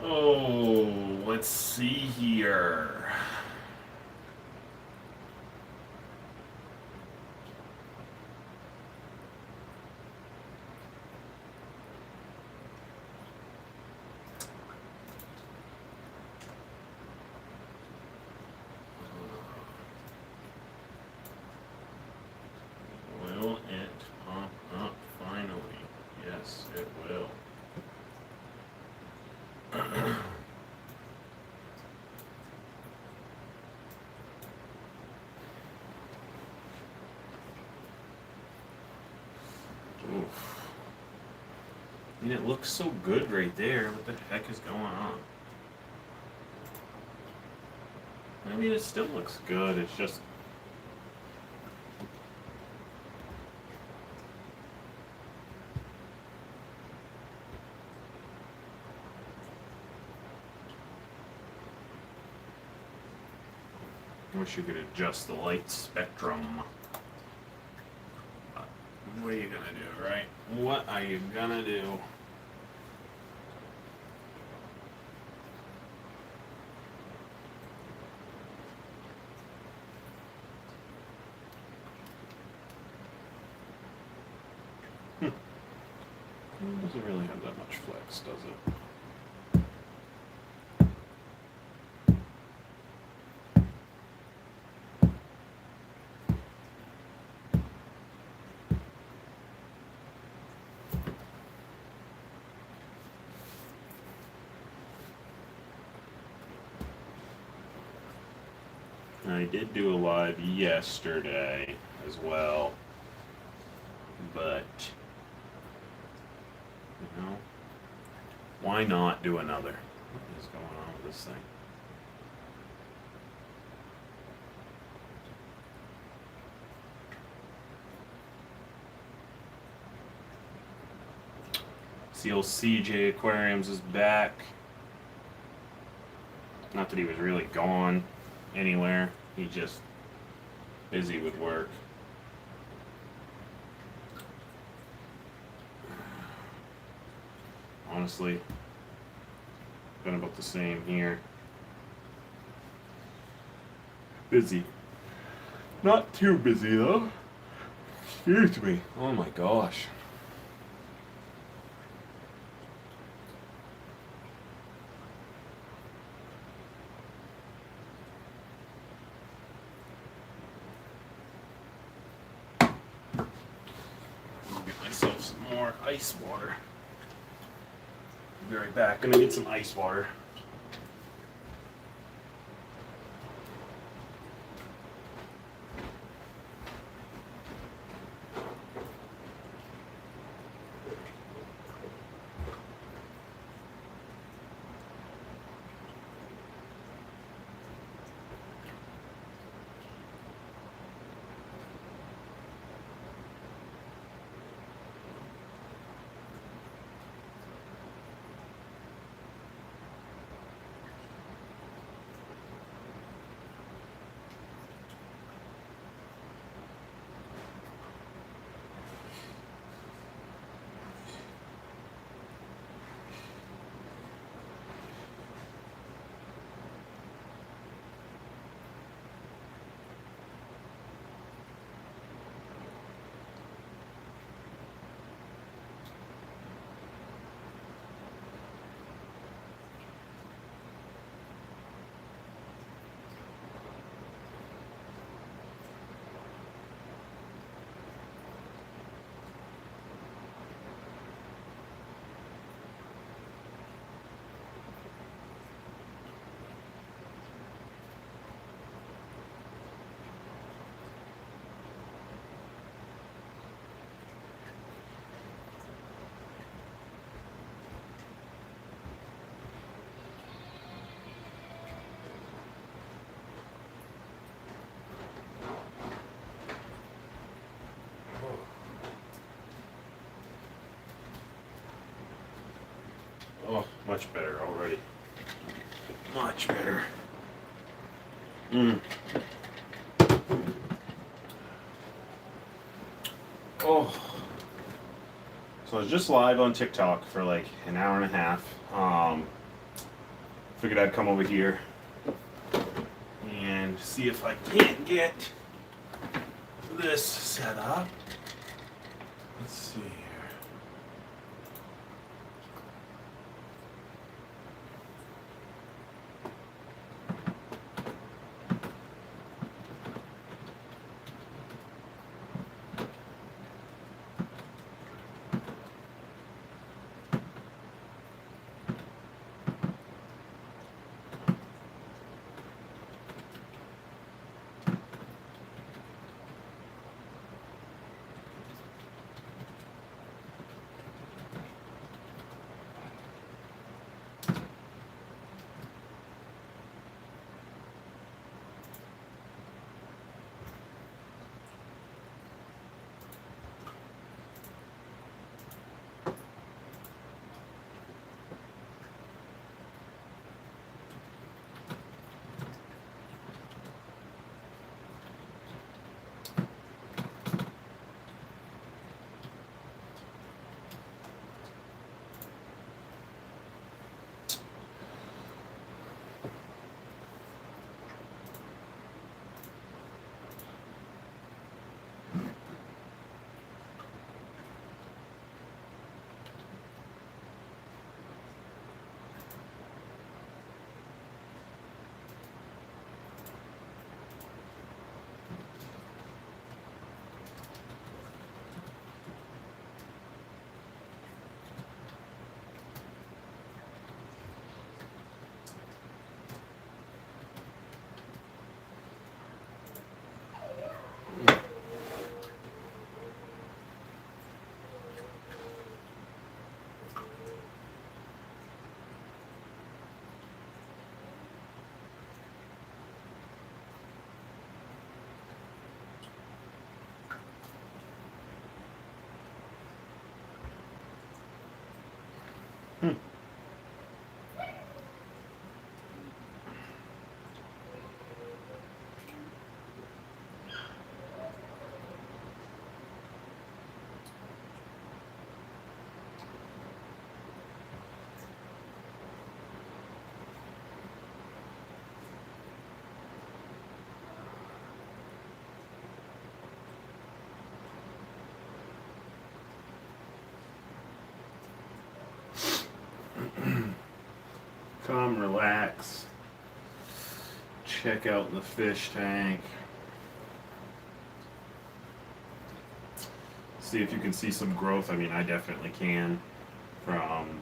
Oh, let's see here. Will it pop up finally? Yes, it will. Oof. I mean, it looks so good right there. What the heck is going on? I mean, it still looks good. It's just. I wish you could adjust the light spectrum. What are you gonna do, right? What are you gonna do? It doesn't really have that much flex, does it? I did do a live yesterday as well, but you know, why not do another? What is going on with this thing? See, old CJ Aquariums is back. Not that he was really gone anywhere. He's just busy with work. Honestly, been about the same here. Busy. Not too busy though. Excuse me. Oh my gosh. I'll get myself some more ice water. Be right back. Gonna get some ice water. Oh, much better already. Much better. So I was just live on TikTok for like an hour and a half. Figured I'd come over here and see if I can't get this set up. Let's see here. Come relax, check out the fish tank, see if you can see some growth. I mean, I definitely can from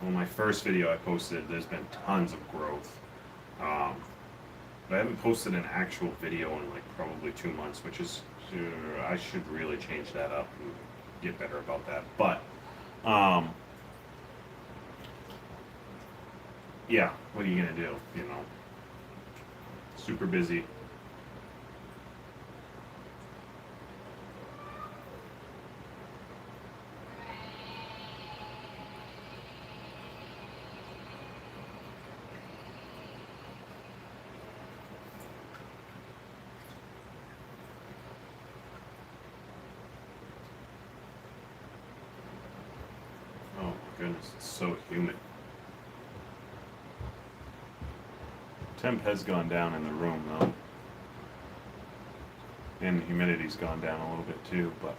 my first video I posted. There's been tons of growth, but I haven't posted an actual video in like probably 2 months, which is I should really change that up and get better about that. But yeah, what are you gonna do? You know, super busy. Oh my goodness, it's so humid. Temp has gone down in the room though, and the humidity's gone down a little bit too, but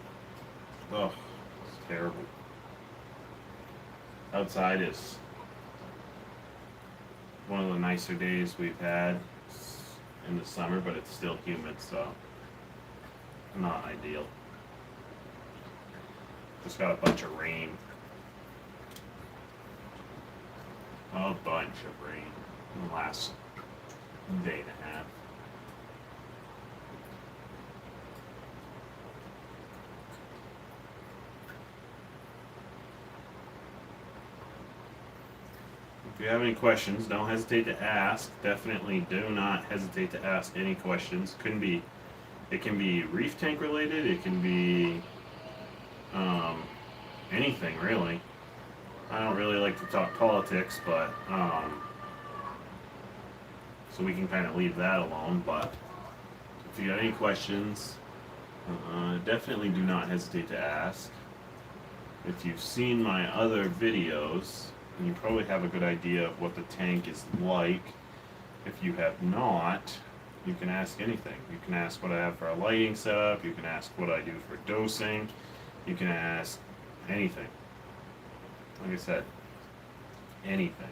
oh, it's terrible. Outside is one of the nicer days we've had in the summer, but it's still humid, so not ideal. Just got a bunch of rain. A bunch of rain in the last day and a half. If you have any questions, don't hesitate to ask. Definitely do not hesitate to ask any questions. It can be reef tank related, it can be anything really. I don't really like to talk politics, but so we can kind of leave that alone. But if you got any questions, Definitely do not hesitate to ask. If you've seen my other videos, you probably have a good idea of what the tank is like. If you have not, you can ask anything. You can ask what I have for a lighting setup, you can ask what I do for dosing, you can ask anything. Like I said, anything.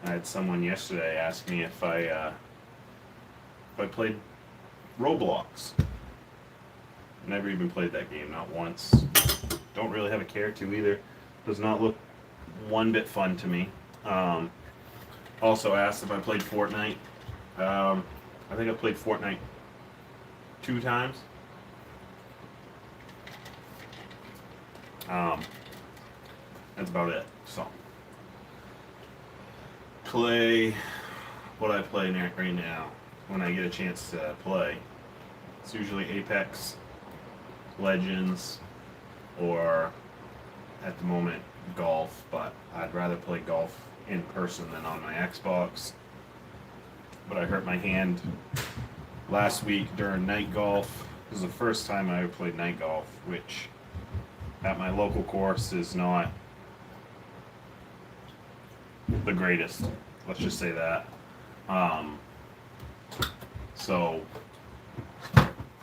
I had someone yesterday ask me if I played Roblox. Never even played that game, not once. Don't really have a care to either. Does not look one bit fun to me. Also asked if I played Fortnite. I think I played Fortnite 2 times. That's about it. So play what I play right now when I get a chance to play. It's usually Apex Legends, or at the moment golf, but I'd rather play golf in person than on my Xbox. But I hurt my hand last week during night golf. This is the first time I ever played night golf, which at my local course is not the greatest. Let's just say that. So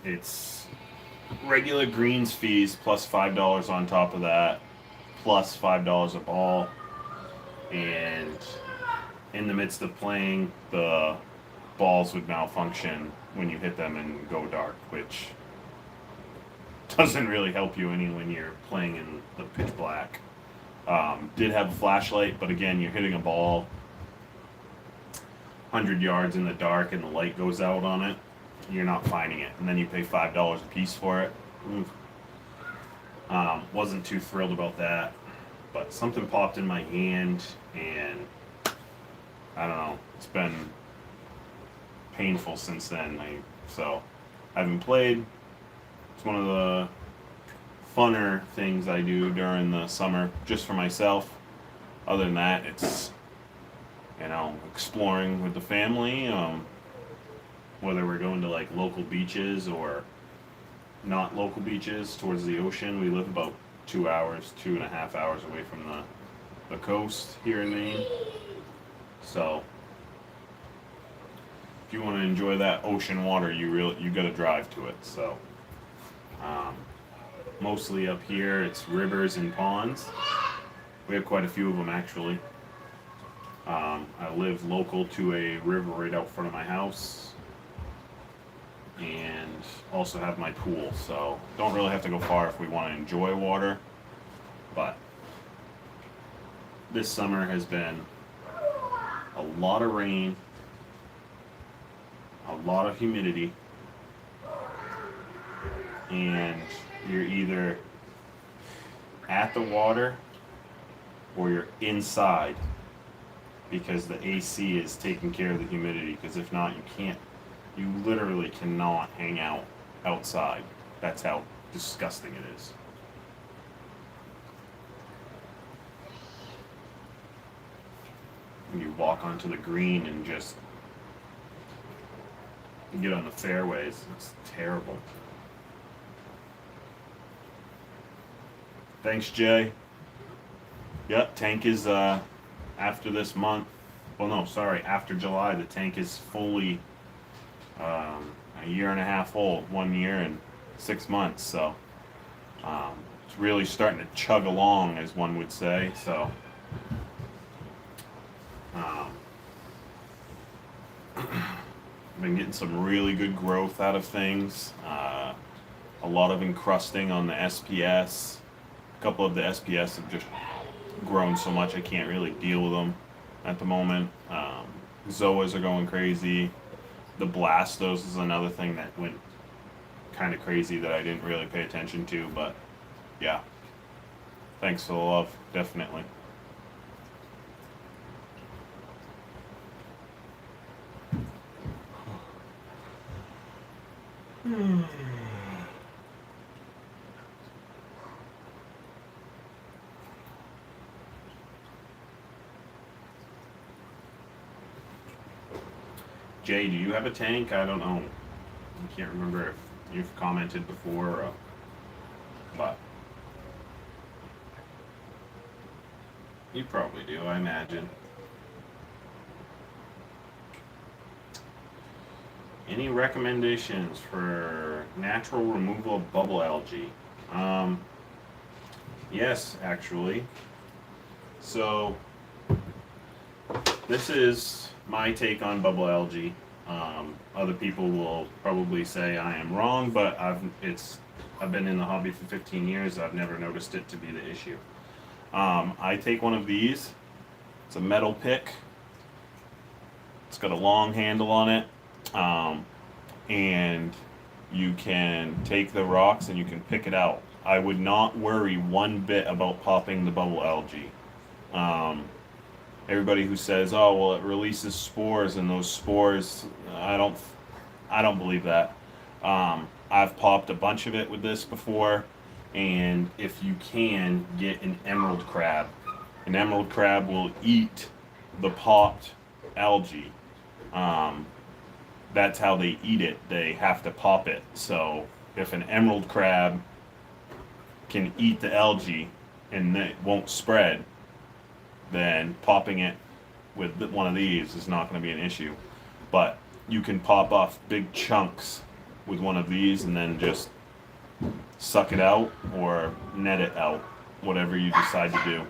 it's regular greens fees plus $5 on top of that, plus $5 a ball. And in the midst of playing, the balls would malfunction when you hit them and go dark, which doesn't really help you any when you're playing in the pitch black. Did have a flashlight, but again, you're hitting a ball 100 yards in the dark and the light goes out on it. You're not finding it, and then you pay $5 a piece for it. Wasn't too thrilled about that, but something popped in my hand, and I don't know. It's been painful since then. So I haven't played. It's one of the funner things I do during the summer, just for myself. Other than that, it's exploring with the family. Whether we're going to like local beaches or not local beaches towards the ocean. We live about 2.5 hours away from the coast here in Maine. So if you want to enjoy that ocean water, you got to drive to it. So mostly up here, it's rivers and ponds. We have quite a few of them actually. I live local to a river right out front of my house, and also have my pool, so don't really have to go far if we want to enjoy water. But this summer has been a lot of rain, a lot of humidity, and you're either at the water or you're inside because the AC is taking care of the humidity, because if not, you literally cannot hang out outside. That's how disgusting it is. You walk onto the green and just get on the fairways. It's terrible. Thanks, Jay. Yep, tank is after this month. Well, no, sorry, after July, the tank is fully a 1.5 years old, 1 year and 6 months. So it's really starting to chug along, as one would say. So I've been getting some really good growth out of things. A lot of encrusting on the SPS. A couple of the SPS have just grown so much I can't really deal with them at the moment. Zoas are going crazy. The Blastos is another thing that went kind of crazy that I didn't really pay attention to, but yeah. Thanks for the love, definitely. Jay, do you have a tank? I don't know. I can't remember if you've commented before, but you probably do, I imagine. Any recommendations for natural removal of bubble algae? Yes, actually. So, this is my take on bubble algae. Other people will probably say I am wrong, but I've been in the hobby for 15 years. I've never noticed it to be the issue. I take one of these. It's a metal pick. It's got a long handle on it, and you can take the rocks and you can pick it out. I would not worry one bit about popping the bubble algae. Everybody who says, "Oh, well, it releases spores," and those spores, I don't believe that. I've popped a bunch of it with this before, and if you can get an emerald crab will eat the popped algae. That's how they eat it. They have to pop it. So if an emerald crab can eat the algae and it won't spread, then popping it with one of these is not going to be an issue. But you can pop off big chunks with one of these and then just suck it out or net it out, whatever you decide to do.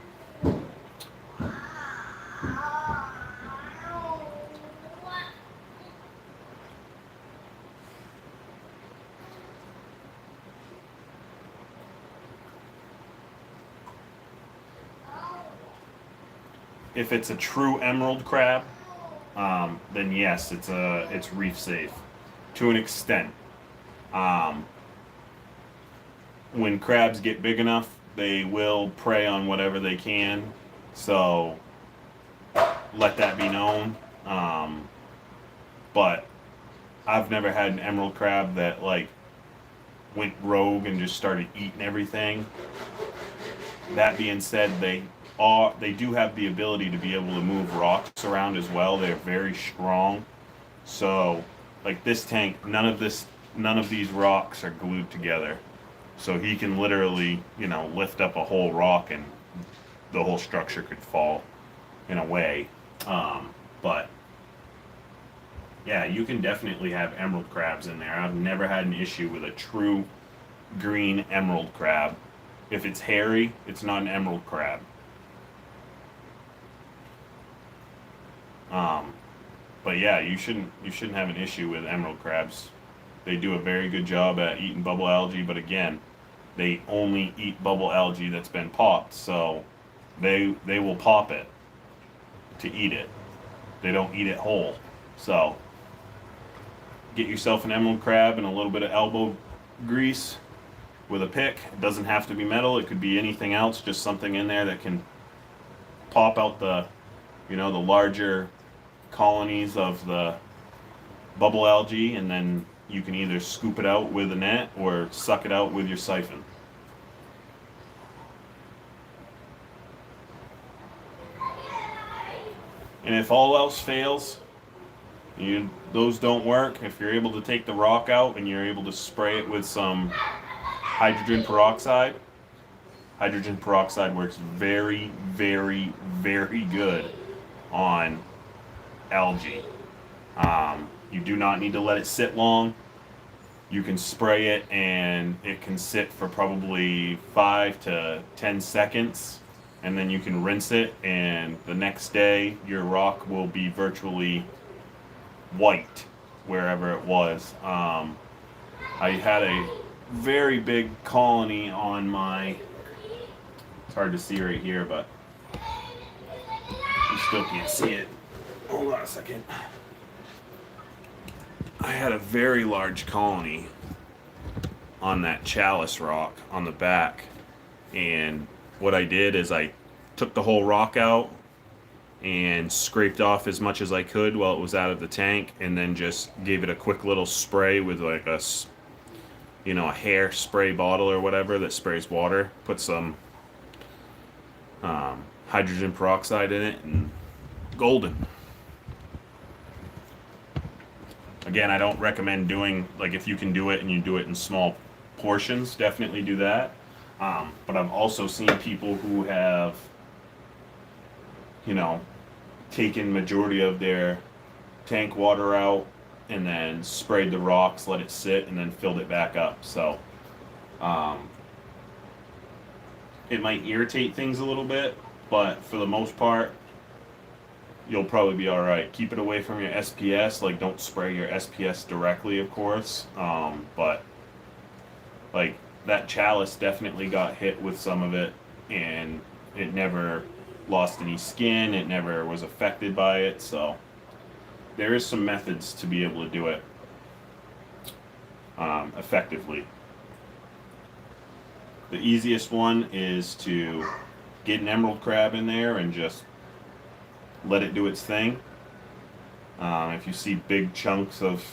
If it's a true emerald crab, then yes, it's reef safe to an extent. When crabs get big enough, they will prey on whatever they can. So let that be known. But I've never had an emerald crab that like went rogue and just started eating everything. That being said, they do have the ability to be able to move rocks around as well. They're very strong. So, like this tank, none of these rocks are glued together. So he can literally, lift up a whole rock and the whole structure could fall in a way. But yeah, you can definitely have emerald crabs in there. I've never had an issue with a true green emerald crab. If it's hairy, it's not an emerald crab. But yeah, you shouldn't have an issue with emerald crabs. They do a very good job at eating bubble algae, but again, they only eat bubble algae that's been popped, so they will pop it to eat it. They don't eat it whole. So get yourself an emerald crab and a little bit of elbow grease with a pick. It doesn't have to be metal, it could be anything else, just something in there that can pop out the larger colonies of the bubble algae, and then you can either scoop it out with a net or suck it out with your siphon. And if all else fails, those don't work, if you're able to take the rock out and you're able to spray it with some hydrogen peroxide works very, very, very good on algae. You do not need to let it sit long. You can spray it and it can sit for probably 5 to 10 seconds, and then you can rinse it, and the next day your rock will be virtually white wherever it was. I had a very big colony on my, it's hard to see right here, but you still can't see it. Hold on a second. I had a very large colony on that chalice rock on the back, and what I did is I took the whole rock out and scraped off as much as I could while it was out of the tank, and then just gave it a quick little spray with like a hair spray bottle or whatever that sprays water. Put some hydrogen peroxide in it, and golden. Again, I don't recommend doing, like, if you can do it and you do it in small portions, definitely do that. But I've also seen people who have, you know, taken majority of their tank water out and then sprayed the rocks, let it sit, and then filled it back up. So it might irritate things a little bit, but for the most part, you'll probably be all right. Keep it away from your SPS. Like, don't spray your SPS directly, of course. But like, that chalice definitely got hit with some of it, and it never lost any skin. It never was affected by it. So there is some methods to be able to do it effectively. The easiest one is to get an emerald crab in there and just let it do its thing. If you see big chunks of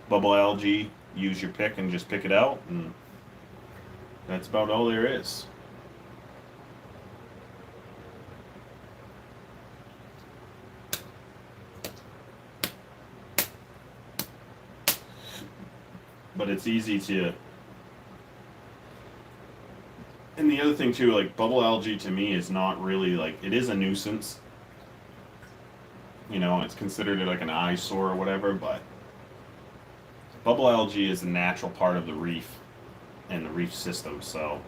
bubble algae, use your pick and just pick it out, and that's about all there is. But it's easy to... And the other thing too, like, bubble algae to me is not really, like, it is a nuisance. You know, it's considered like an eyesore or whatever, but bubble algae is a natural part of the reef and the reef system. So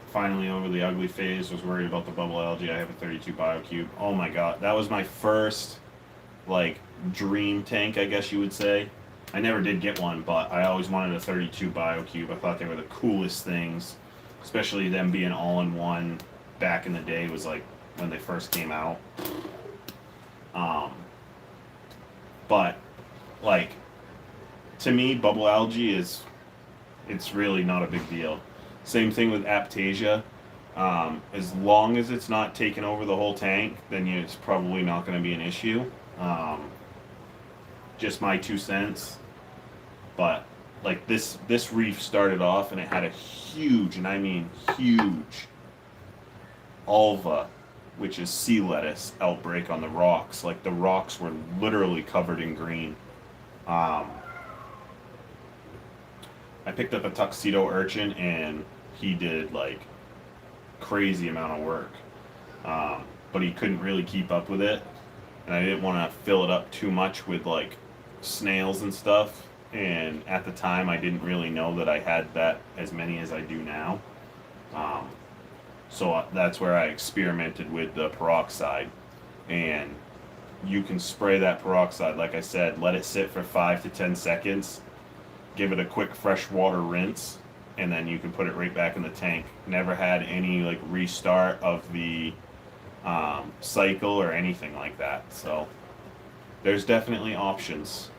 finally over the ugly phase, was worried about the bubble algae. I have a 32 BioCube. Oh my god, that was my first, like, dream tank, I guess you would say. I never did get one, but I always wanted a 32 BioCube. I thought they were the coolest things, especially them being all-in-one back in the day, was like when they first came out. But like, to me, bubble algae is, it's really not a big deal. Same thing with Aptasia. As long as it's not taking over the whole tank, then it's probably not going to be an issue. Just my 2 cents. But like, this reef started off and it had a huge, and I mean huge, ulva, which is sea lettuce, outbreak on the rocks. Like, the rocks were literally covered in green. I picked up a tuxedo urchin and he did like crazy amount of work, but he couldn't really keep up with it, and I didn't want to fill it up too much with like snails and stuff, and at the time I didn't really know that I had that as many as I do now. So that's where I experimented with the peroxide, and you can spray that peroxide, like I said, let it sit for 5 to 10 seconds, give it a quick fresh water rinse, and then you can put it right back in the tank. Never had any like restart of the cycle or anything like that. So there's definitely options.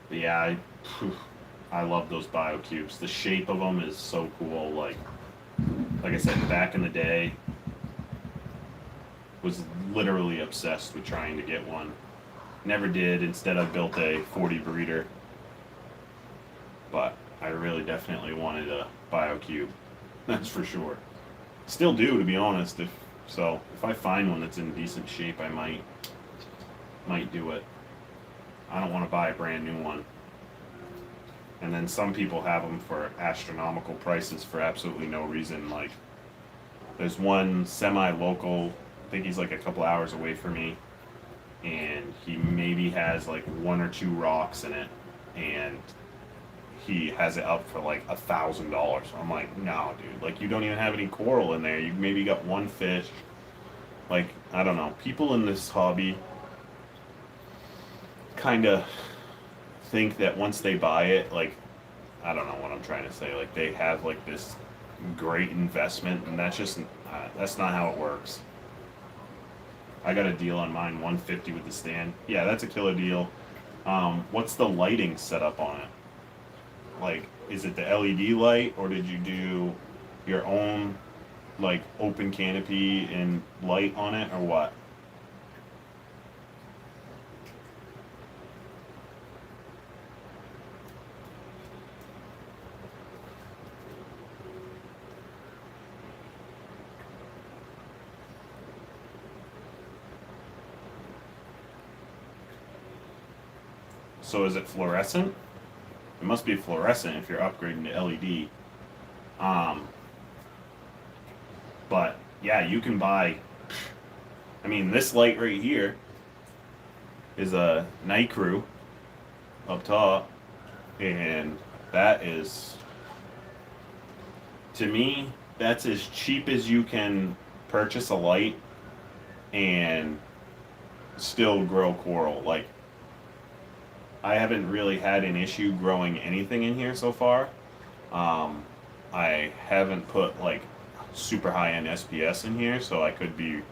But yeah, I love those BioCubes. The shape of them is so cool. Like I said, back in the day, was literally obsessed with trying to get one. Never did. Instead, I built a 40 breeder. But I really definitely wanted a BioCube. That's for sure. Still do, to be honest. If I find one that's in decent shape, I might do it. I don't want to buy a brand new one. And then some people have them for astronomical prices for absolutely no reason. Like, there's one semi-local, I think he's like a couple hours away from me, and he maybe has like 1 or 2 rocks in it, and he has it up for like $1,000. I'm like, no, dude, like, you don't even have any coral in there. You maybe got 1 fish. Like, I don't know. People in this hobby kind of think that once they buy it, like, I don't know what I'm trying to say, like, they have like this great investment, and that's not how it works. I got a deal on mine, $150 with the stand. Yeah, that's a killer deal. What's the lighting setup on it? Like, is it the LED light, or did you do your own like open canopy and light on it, or what? So is it fluorescent? It must be fluorescent if you're upgrading to LED. Um, but yeah, you can buy. I mean, this light right here is a night crew up top, and that is, to me, that's as cheap as you can purchase a light and still grow coral. Like, I haven't really had an issue growing anything in here so far. Um, I haven't put like super high end SPS in here, so I could be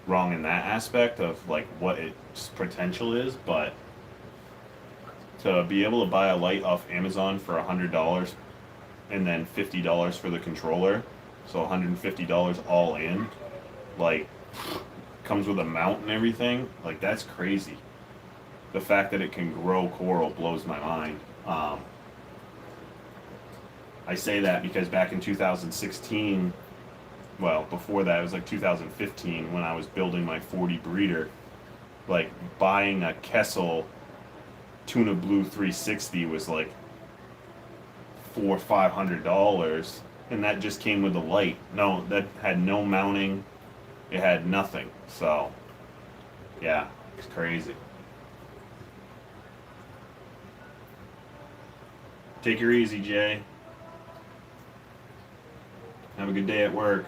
wrong in that aspect of like what its potential is. But to be able to buy a light off Amazon for $100 and then $50 for the controller, so $150 all in, like, comes with a mount and everything, like, that's crazy. The fact that it can grow coral blows my mind. I say that because back in 2016, well, before that, it was like 2015 when I was building my 40 breeder, like, buying a Kessel Tuna Blue 360 was like $400-500, and that just came with a light. No, that had no mounting. It had nothing. So, yeah, it's crazy. Take her easy, Jay. Have a good day at work.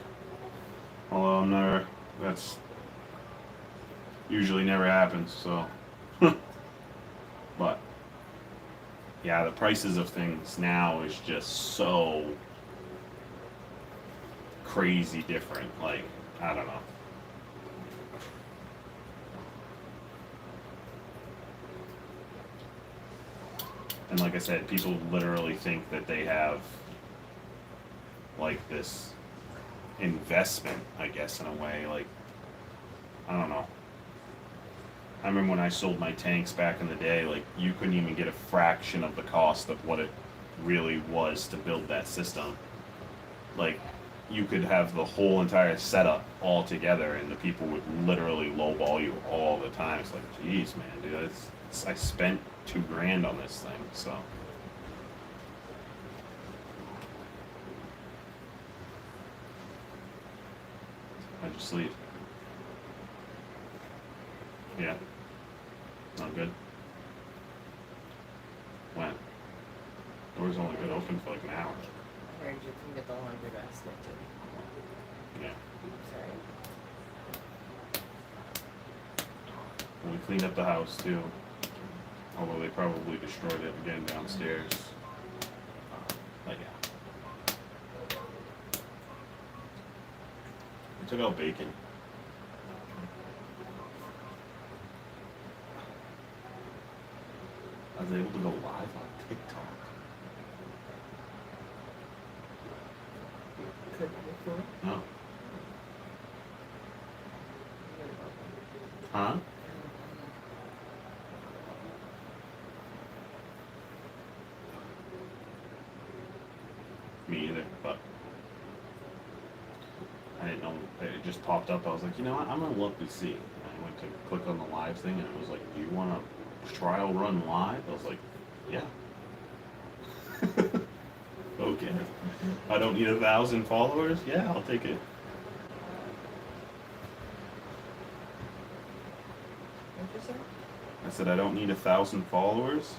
Although I'm never, that's usually never happens, so. But, yeah, the prices of things now is just so crazy different. Like, I don't know. And like I said, people literally think that they have like this investment, I guess, in a way. Like, I don't know. I remember when I sold my tanks back in the day, like, you couldn't even get a fraction of the cost of what it really was to build that system. Like, you could have the whole entire setup all together, and the people would literally lowball you all the time. It's like, geez, man, dude, I spent $2,000 on this thing, so. How'd you sleep? Yeah. Not good. When? Door's only been open for like an hour. I heard you can get the laundry basket too. Yeah. Sorry. And we cleaned up the house too. Although they probably destroyed it again downstairs. But yeah. We took out bacon. I was able to go live on TikTok. Couldn't before. No. Huh? Me either, but I didn't know. It just popped up. I was like, you know what? I'm gonna look to see. And I went to click on the live thing, and it was like, do you want to trial run live? I was like, yeah. Okay. I don't need 1,000 followers? Yeah, I'll take it. What'd you say? I said I don't need 1,000 followers,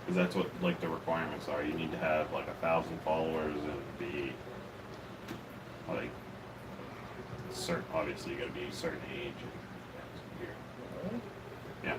because that's what like the requirements are. You need to have like 1,000 followers and be like certain. Obviously, you got to be a certain age. Really? Yeah.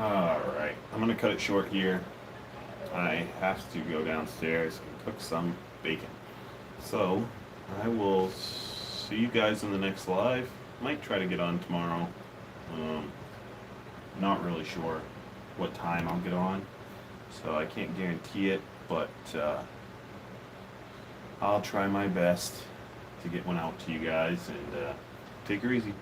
All right, I'm gonna cut it short here. I have to go downstairs and cook some bacon. So I will see you guys in the next live. Might try to get on tomorrow. Not really sure what time I'll get on, so I can't guarantee it, but I'll try my best to get one out to you guys, and take her easy.